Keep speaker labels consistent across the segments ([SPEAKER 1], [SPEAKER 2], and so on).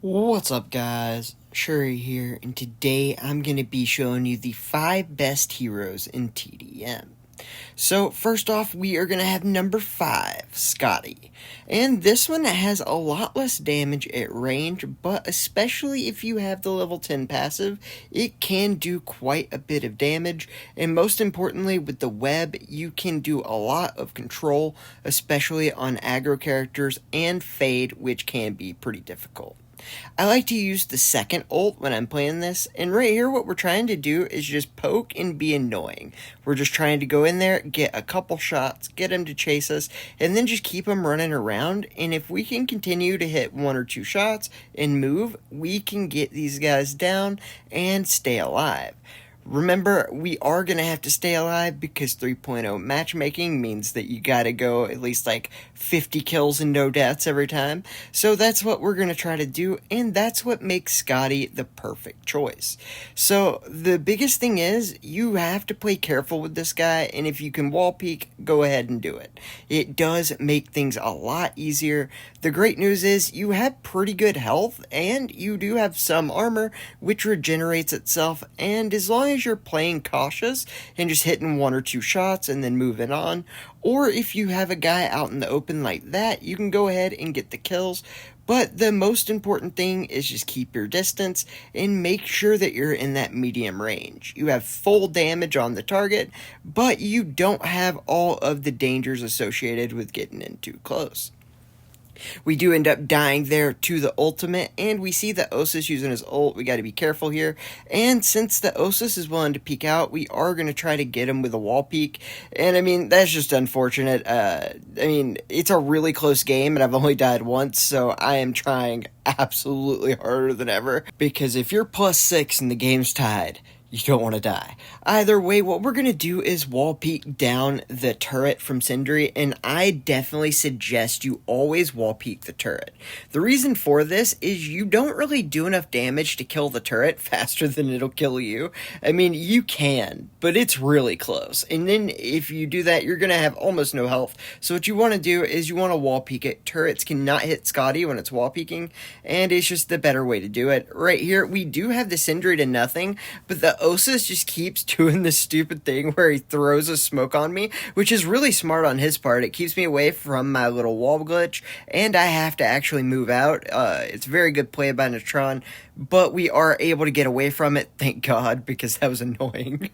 [SPEAKER 1] What's up, guys? Shouri here, and today I'm going to be showing you the 5 best heroes in TDM. So, first off, we are going to have number 5, Scotty. And this one has a lot less damage at range, but especially if you have the level 10 passive, it can do quite a bit of damage. And most importantly, with the web, you can do a lot of control, especially on aggro characters and fade, which can be pretty difficult. I like to use the second ult when I'm playing this, and right here what we're trying to do is just poke and be annoying. We're just trying to go in there, get a couple shots, get him to chase us, and then just keep him running around, and if we can continue to hit 1 or 2 shots and move, we can get these guys down and stay alive. Remember, we are going to have to stay alive because 3.0 matchmaking means that you got to go at least like 50 kills and no deaths every time. So that's what we're going to try to do, and that's what makes Scotty the perfect choice. So the biggest thing is you have to play careful with this guy, and if you can wall peek, go ahead and do it. It does make things a lot easier. The great news is you have pretty good health, and you do have some armor, which regenerates itself, and as long as you're playing cautious and just hitting 1 or 2 shots and then moving on, or if you have a guy out in the open like that, you can go ahead and get the kills. But the most important thing is just keep your distance and make sure that you're in that medium range. You have full damage on the target, but you don't have all of the dangers associated with getting in too close. We do end up dying there to the ultimate, and we see the Osis using his ult. We got to be careful here, and since the Osis is willing to peek out, we are going to try to get him with a wall peek, and I mean, that's just unfortunate. It's a really close game, and I've only died once, so I am trying absolutely harder than ever, because if you're +6 and the game's tied, you don't want to die. Either way, what we're going to do is wall peek down the turret from Sindri, and I definitely suggest you always wall peek the turret. The reason for this is you don't really do enough damage to kill the turret faster than it'll kill you. I mean, you can, but it's really close. And then if you do that, you're going to have almost no health. So what you want to do is you want to wall peek it. Turrets cannot hit Scotty when it's wall peeking, and it's just the better way to do it. Right here, we do have the Sindri to nothing, but the Osis just keeps doing this stupid thing where he throws a smoke on me, which is really smart on his part. It keeps me away from my little wall glitch, and I have to actually move out. It's very good play by Neutron, but we are able to get away from it, thank God, because that was annoying.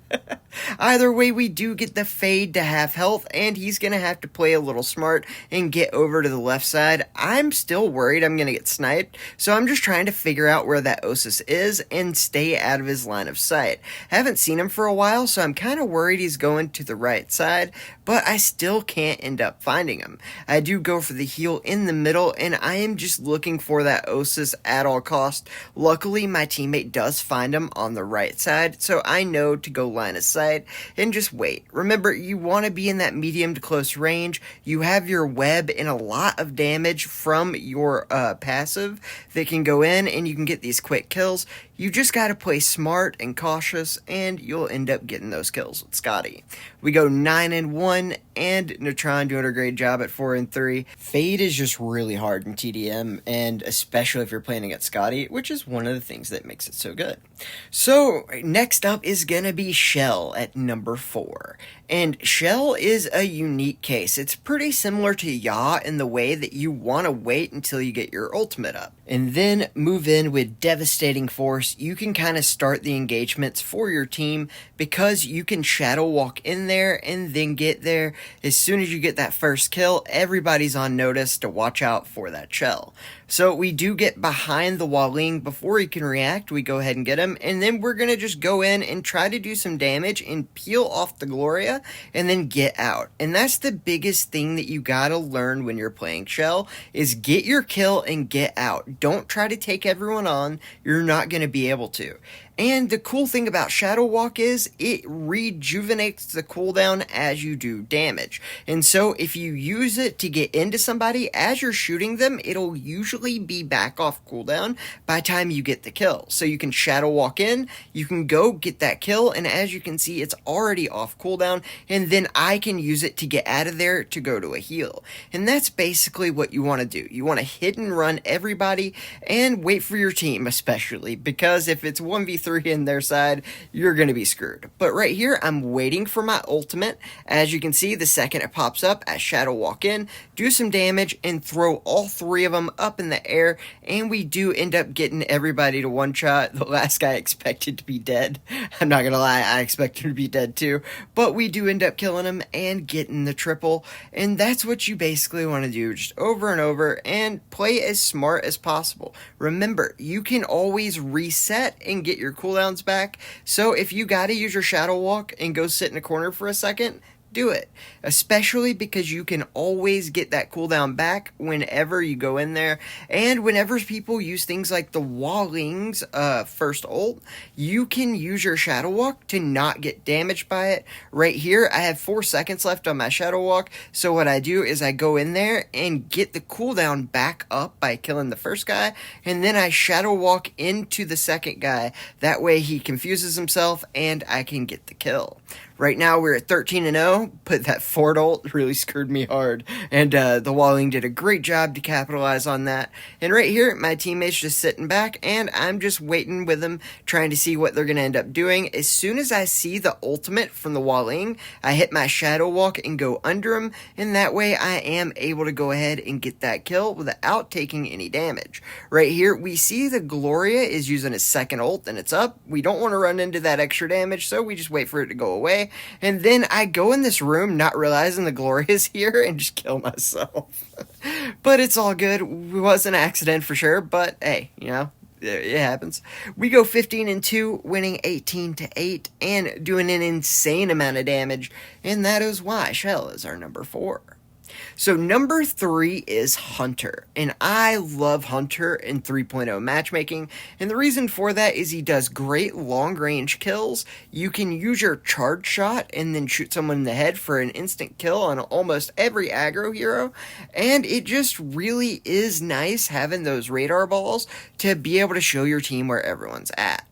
[SPEAKER 1] Either way, we do get the fade to half health, and he's going to have to play a little smart and get over to the left side. I'm still worried I'm going to get sniped, so I'm just trying to figure out where that Osis is and stay out of his line of sight. Haven't seen him for a while, so I'm kind of worried he's going to the right side, but I still can't end up finding him. I do go for the heal in the middle, and I am just looking for that Osis at all cost. Luckily, my teammate does find him on the right side, so I know to go line of sight and just wait. Remember, you want to be in that medium to close range. You have your web and a lot of damage from your passive that can go in, and you can get these quick kills. You just got to play smart and cautious, and you'll end up getting those kills with Scotty. We go 9-1, and Neutron doing a great job at 4-3. Fade is just really hard in TDM, and especially if you're playing against Scotty, which is one of the things that makes it so good. So, next up is going to be Shell at number 4. And Shell is a unique case. It's pretty similar to Ya in the way that you want to wait until you get your ultimate up, and then move in with devastating force. You can kind of start the engagements for your team because you can shadow walk in there and then get there. As soon as you get that first kill, everybody's on notice to watch out for that Shell. So we do get behind the Walling before he can react. We go ahead and get him, and then we're going to just go in and try to do some damage and peel off the Gloria and then get out. And that's the biggest thing that you got to learn when you're playing Shell is get your kill and get out. Don't try to take everyone on. You're not going to be able to. And the cool thing about Shadow Walk is it rejuvenates the cooldown as you do damage. And so if you use it to get into somebody as you're shooting them, it'll usually be back off cooldown by the time you get the kill. So you can Shadow Walk in, you can go get that kill, and as you can see, it's already off cooldown, and then I can use it to get out of there to go to a heal. And that's basically what you want to do. You want to hit and run everybody and wait for your team, especially, because if it's 1v3 in their side, you're going to be screwed. But right here, I'm waiting for my ultimate. As you can see, the second it pops up, I Shadow Walk in, do some damage, and throw all three of them up in the air, and we do end up getting everybody to one shot. The last guy expected to be dead. I'm not going to lie, I expected to be dead too, but we do end up killing him and getting the triple, and that's what you basically want to do, just over and over, and play as smart as possible. Remember, you can always reset and get your cooldowns back, so if you gotta use your Shadow Walk and go sit in a corner for a second, do it, especially because you can always get that cooldown back whenever you go in there. And whenever people use things like the Walling's first ult, you can use your Shadow Walk to not get damaged by it. Right here, I have 4 seconds left on my Shadow Walk, so what I do is I go in there and get the cooldown back up by killing the first guy, and then I Shadow Walk into the second guy. That way he confuses himself and I can get the kill. Right now we're at 13-0, but that Ford ult really screwed me hard, and the Walling did a great job to capitalize on that. And right here, my teammate's just sitting back, and I'm just waiting with them, trying to see what they're going to end up doing. As soon as I see the ultimate from the Walling, I hit my Shadow Walk and go under him, and that way I am able to go ahead and get that kill without taking any damage. Right here, we see the Gloria is using his second ult, and it's up. We don't want to run into that extra damage, so we just wait for it to go away. And then I go in this room not realizing the Gloria's here and just kill myself. But it's all good. It was an accident for sure, but hey, you know, it happens. We go 15-2, winning 18-8, and doing an insane amount of damage, and that is why Shell is our number 4. So number 3 is Hunter, and I love Hunter in 3.0 matchmaking, and the reason for that is he does great long-range kills. You can use your charge shot and then shoot someone in the head for an instant kill on almost every aggro hero, and it just really is nice having those radar balls to be able to show your team where everyone's at.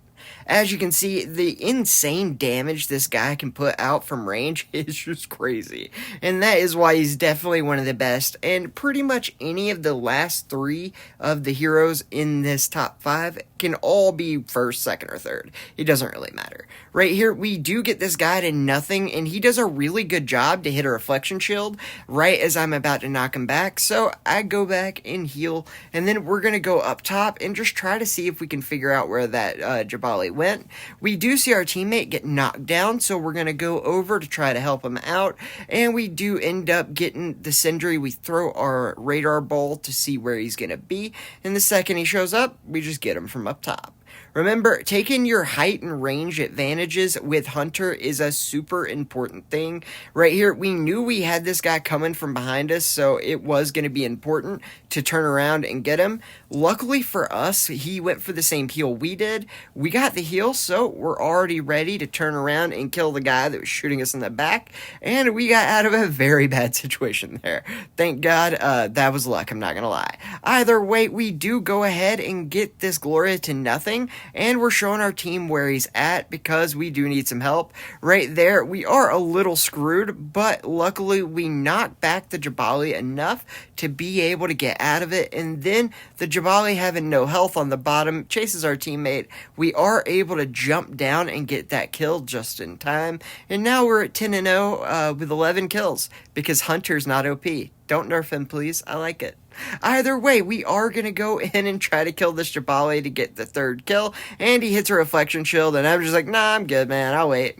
[SPEAKER 1] As you can see, the insane damage this guy can put out from range is just crazy. And that is why he's definitely one of the best. And pretty much any of the last 3 of the heroes in this top 5 can all be first, second, or third. It doesn't really matter. Right here, we do get this guy to nothing, and he does a really good job to hit a reflection shield right as I'm about to knock him back. So I go back and heal, and then we're going to go up top and just try to see if we can figure out where that Jabali went. We do see our teammate get knocked down, so we're going to go over to try to help him out, and we do end up getting the Sindri. We throw our radar ball to see where he's going to be, and the second he shows up, we just get him from up top. Remember, taking your height and range advantages with Hunter is a super important thing. Right here, we knew we had this guy coming from behind us, so it was going to be important to turn around and get him. Luckily for us, he went for the same heal we did. We got the heal, so we're already ready to turn around and kill the guy that was shooting us in the back, and we got out of a very bad situation there. Thank God, that was luck, I'm not going to lie. Either way, we do go ahead and get this Gloria to nothing, and we're showing our team where he's at because we do need some help. Right there, we are a little screwed, but luckily we knocked back the Jabali enough to be able to get out of it, and then the Jabali, having no health on the bottom, chases our teammate. We are able to jump down and get that kill just in time, and now we're at 10-0 with 11 kills because Hunter's not OP. Don't nerf him, please. I like it. Either way, we are going to go in and try to kill this Jabali to get the 3rd kill, and he hits a reflection shield, and I'm just like, nah, I'm good, man. I'll wait.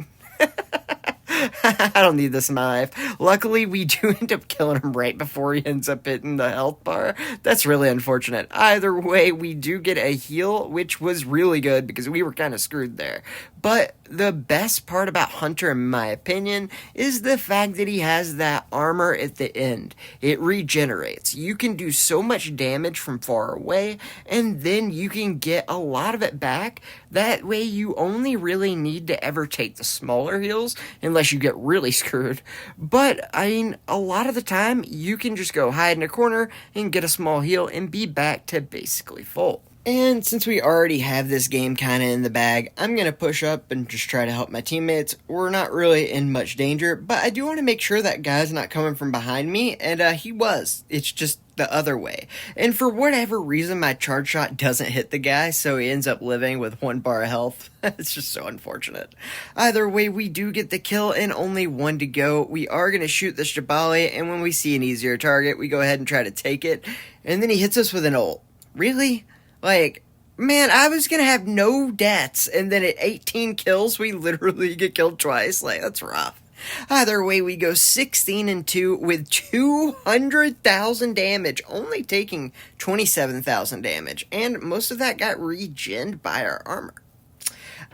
[SPEAKER 1] I don't need this knife. Luckily, we do end up killing him right before he ends up hitting the health bar. That's really unfortunate. Either way, we do get a heal, which was really good because we were kind of screwed there. But the best part about Hunter, in my opinion, is the fact that he has that armor at the end. It regenerates. You can do so much damage from far away, and then you can get a lot of it back. That way you only really need to ever take the smaller heals, unless you get really screwed. But, I mean, a lot of the time, you can just go hide in a corner and get a small heal and be back to basically full. And since we already have this game kind of in the bag, I'm going to push up and just try to help my teammates. We're not really in much danger, but I do want to make sure that guy's not coming from behind me, and he was. It's just the other way. And for whatever reason, my charge shot doesn't hit the guy, so he ends up living with 1 bar of health. It's just so unfortunate. Either way, we do get the kill and only 1 to go. We are going to shoot the Shabali, and when we see an easier target, we go ahead and try to take it. And then he hits us with an ult. Really? Like, man, I was going to have no deaths, and then at 18 kills, we literally get killed twice. Like, that's rough. Either way, we go 16-2 with 200,000 damage, only taking 27,000 damage, and most of that got regened by our armor.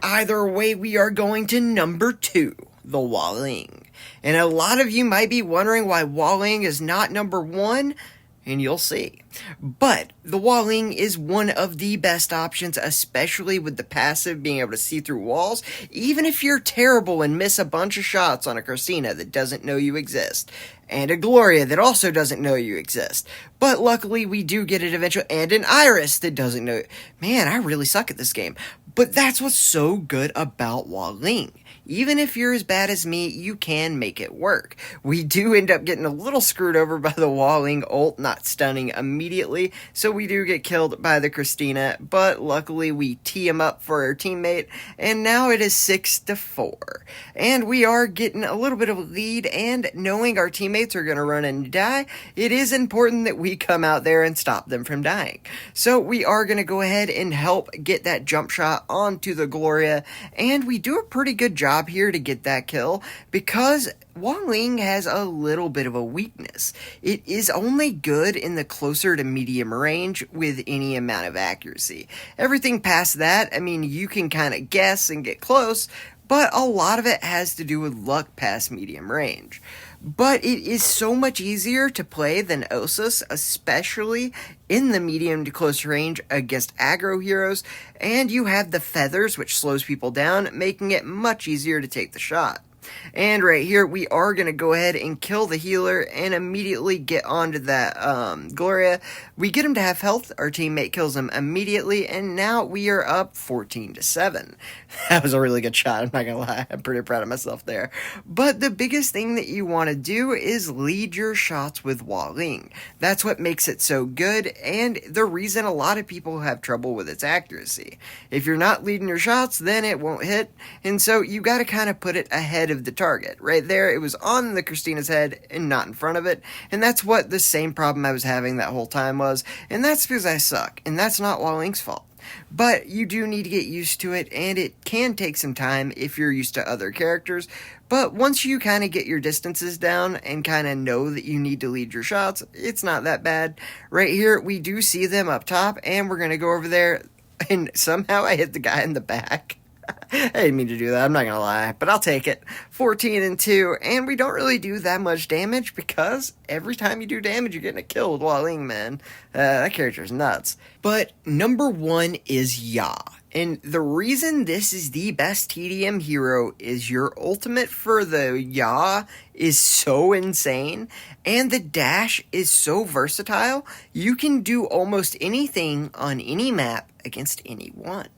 [SPEAKER 1] Either way, we are going to number 2, the Walling. And a lot of you might be wondering why Walling is not number 1, and you'll see. But the Walling is one of the best options, especially with the passive being able to see through walls, even if you're terrible and miss a bunch of shots on a Christina that doesn't know you exist, and a Gloria that also doesn't know you exist. But luckily, we do get it eventually, and an Iris that doesn't know. Man, I really suck at this game. But that's what's so good about Walling. Even if you're as bad as me, you can make it work. We do end up getting a little screwed over by the Walling ult not stunning immediately, so we do get killed by the Christina, but luckily we tee him up for our teammate, and now it is 6-4. And we are getting a little bit of a lead, and knowing our teammates are going to run and die, it is important that we come out there and stop them from dying. So we are going to go ahead and help get that jump shot onto the Gloria, and we do a pretty good job here to get that kill because Walling has a little bit of a weakness. It is only good in the closer to medium range with any amount of accuracy. Everything past that, I mean, you can kind of guess and get close, but a lot of it has to do with luck past medium range. But it is so much easier to play than Osus, especially in the medium to close range against aggro heroes, and you have the feathers, which slows people down, making it much easier to take the shot. And right here, we are going to go ahead and kill the healer and immediately get onto that Gloria. We get him to have health, our teammate kills him immediately, and now we are up 14-7. That was a really good shot, I'm not going to lie. I'm pretty proud of myself there. But the biggest thing that you want to do is lead your shots with Walling. That's what makes it so good, and the reason a lot of people have trouble with its accuracy. If you're not leading your shots, then it won't hit, and so you got to kind of put it ahead of the target. Right there, it was on the Christina's head and not in front of it, and that's what the same problem I was having that whole time was, and that's because I suck, and that's not Walling's fault. But you do need to get used to it, and it can take some time if you're used to other characters, but once you kind of get your distances down and kind of know that you need to lead your shots, it's not that bad. Right here, we do see them up top, and we're going to go over there, and somehow I hit the guy in the back. I didn't mean to do that, I'm not gonna lie, but I'll take it. 14-2, and we don't really do that much damage because every time you do damage, you're getting a kill with Walling, man. That character's nuts. But number 1 is Ya. And the reason this is the best TDM hero is your ultimate for the Ya is so insane, and the dash is so versatile, you can do almost anything on any map against anyone.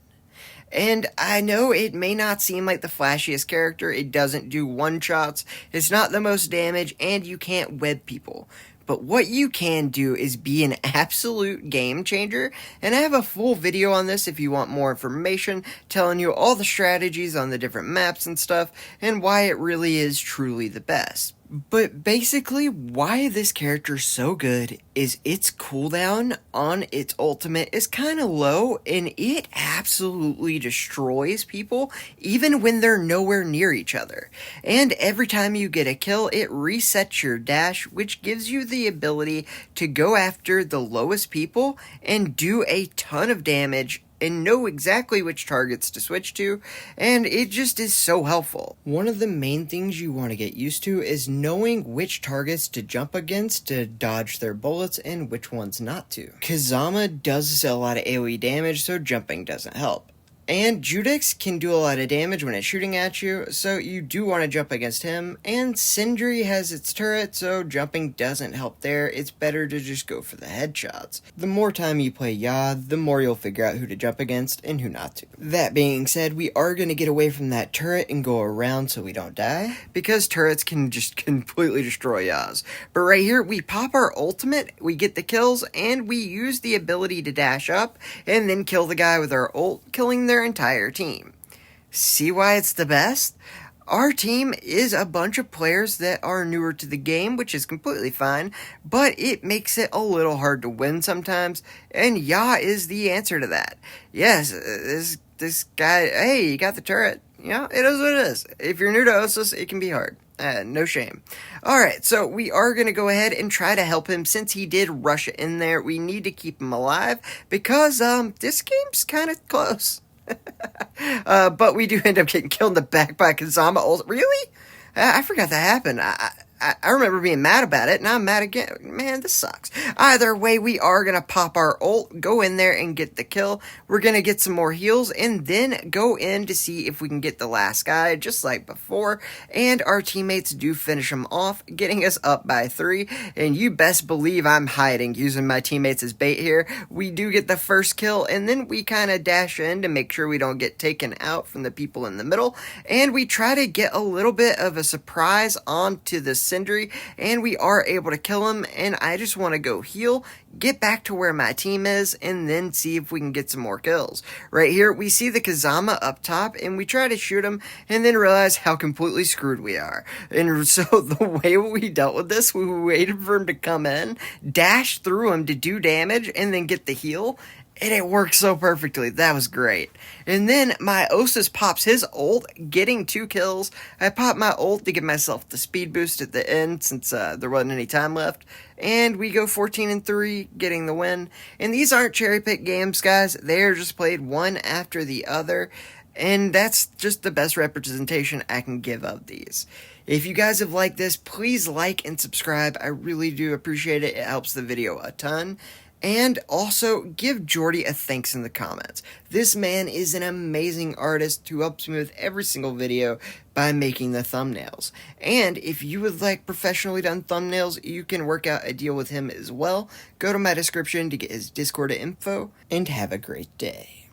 [SPEAKER 1] And I know it may not seem like the flashiest character, it doesn't do one-shots, it's not the most damage, and you can't web people. But what you can do is be an absolute game changer, and I have a full video on this if you want more information, telling you all the strategies on the different maps and stuff, and why it really is truly the best. But basically, why this character is so good is its cooldown on its ultimate is kind of low, and it absolutely destroys people even when they're nowhere near each other. And every time you get a kill, it resets your dash, which gives you the ability to go after the lowest people and do a ton of damage and know exactly which targets to switch to, and it just is so helpful. One of the main things you want to get used to is knowing which targets to jump against to dodge their bullets and which ones not to. Kazama does a lot of AoE damage, so jumping doesn't help. And Judix can do a lot of damage when it's shooting at you, so you do want to jump against him. And Sindri has its turret, so jumping doesn't help there. It's better to just go for the headshots. The more time you play Ya, the more you'll figure out who to jump against and who not to. That being said, we are going to get away from that turret and go around so we don't die, because turrets can just completely destroy Yas. But right here, we pop our ultimate, we get the kills, and we use the ability to dash up and then kill the guy with our ult, killing their entire team. See why it's the best? Our team is a bunch of players that are newer to the game, which is completely fine, but it makes it a little hard to win sometimes, and Ya is the answer to that. Yes, this guy, hey, you got the turret. Yeah, it is what it is. If you're new to Osus, it can be hard. No shame. Alright, so we are going to go ahead and try to help him since he did rush in there. We need to keep him alive because this game's kind of close. But we do end up getting killed in the back by Kazama. Really? I forgot that happened. I remember being mad about it, and I'm mad again. Man, this sucks. Either way, we are going to pop our ult, go in there and get the kill. We're going to get some more heals, and then go in to see if we can get the last guy, just like before. And our teammates do finish him off, getting us up by 3. And you best believe I'm hiding, using my teammates as bait here. We do get the first kill, and then we kind of dash in to make sure we don't get taken out from the people in the middle. And we try to get a little bit of a surprise onto the Sindri, and we are able to kill him, and I just want to go heal, get back to where my team is, and then see if we can get some more kills. Right here, we see the Kazama up top, and we try to shoot him, and then realize how completely screwed we are. And so the way we dealt with this, we waited for him to come in, dash through him to do damage, and then get the heal, and it worked so perfectly. That was great. And then my Osus pops his ult, getting 2 kills. I pop my ult to give myself the speed boost at the end since there wasn't any time left. And we go 14-3, getting the win. And these aren't cherry pick games, guys. They are just played one after the other. And that's just the best representation I can give of these. If you guys have liked this, please like and subscribe. I really do appreciate it. It helps the video a ton. And also, give Jordy a thanks in the comments. This man is an amazing artist who helps me with every single video by making the thumbnails. And if you would like professionally done thumbnails, you can work out a deal with him as well. Go to my description to get his Discord info, and have a great day.